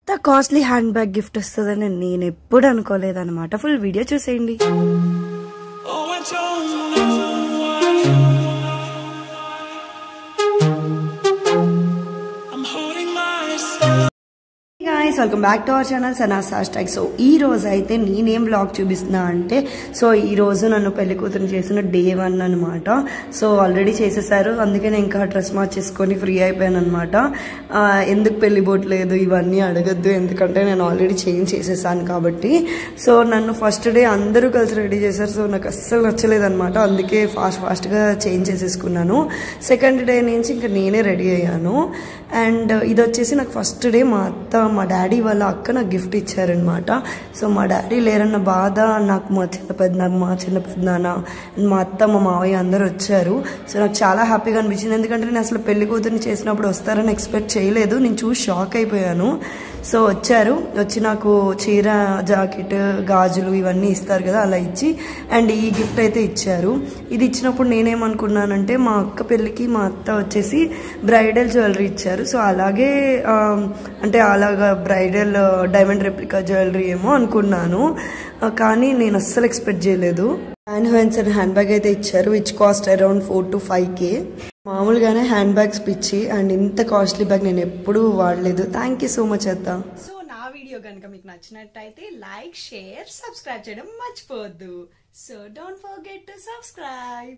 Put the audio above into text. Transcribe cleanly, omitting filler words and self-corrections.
ఇంత costly hand bag gift వస్తుందని నేను ఎప్పుడు అనుకోలేదన్నమాట. ఫుల్ వీడియో చూసేయండి. guys, welcome back to our channel Sana's hashtag. So ee roju aithe neenem vlog chubistuna ante so ee roju nannu pelli kooturum chesina day 1 anamata. So already chesesaru, అందుకే నేను ఇంకా dress మార్చేసుకొని free అయిపోయాను అన్నమాట. ఎందుకు పెళ్లి boat లేదు ఇవన్నీ అడగద్దు, ఎందుకంటే నేను ఆల్రెడీ చేంజ్ చేసేసాను కాబట్టి. సో నన్ను ఫస్ట్ డే అందరూ కలిసి రెడీ చేశారు. సో నాకు అస్సలు నచ్చలేదు అనమాట, అందుకే ఫాస్ట్గా చేంజ్ చేసేసుకున్నాను. సెకండ్ డే నుంచి ఇంకా నేనే రెడీ అయ్యాను. అండ్ ఇది వచ్చేసి నాకు ఫస్ట్ డే మా అత్త మా డాడీ వాళ్ళ అక్క నాకు గిఫ్ట్ ఇచ్చారనమాట. సో మా డాడీ లేరన్న బాధ నాకు మా చిన్న పెద్దనాన్న మా అత్త మా మావయ్య అందరూ వచ్చారు. సో నాకు చాలా హ్యాపీగా అనిపించింది, ఎందుకంటే నేను అసలు పెళ్లి కూతురిని చేసినప్పుడు వస్తారని ఎక్స్పెక్ట్ చేయలేదు. నేను చూసి షాక్ అయిపోయాను. సో వచ్చి నాకు చీర జాకెట్ గాజులు ఇవన్నీ ఇస్తారు కదా, అలా ఇచ్చి అండ్ ఈ గిఫ్ట్ అయితే ఇచ్చారు. ఇది ఇచ్చినప్పుడు నేనేమనుకున్నానంటే మా అక్క పెళ్ళికి మా అత్త వచ్చేసి బ్రైడల్ జ్యువెలరీ ఇచ్చారు. సో అలాగే అంటే అలాగా బ్రైడల్ డైమండ్ రెప్లికా జ్యువెలరీ ఏమో అనుకున్నాను, కానీ నేను అస్సలు ఎక్స్పెక్ట్ చేయలేదు. హ్యాండ్ బ్యాగ్ అయితే ఇచ్చారు, which cost around 4 to 5K. మామూలుగానే హ్యాండ్ బ్యాగ్స్ పిచ్చి, అండ్ ఇంత కాస్ట్లీ బ్యాగ్ నేను ఎప్పుడూ వాడలేదు. థ్యాంక్ యూ సో మచ్ అత్త. సో నా వీడియో కనుక మీకు నచ్చినట్టయితే లైక్, షేర్, సబ్స్క్రైబ్ చేయడం మర్చిపోవద్దు. So don't forget to subscribe.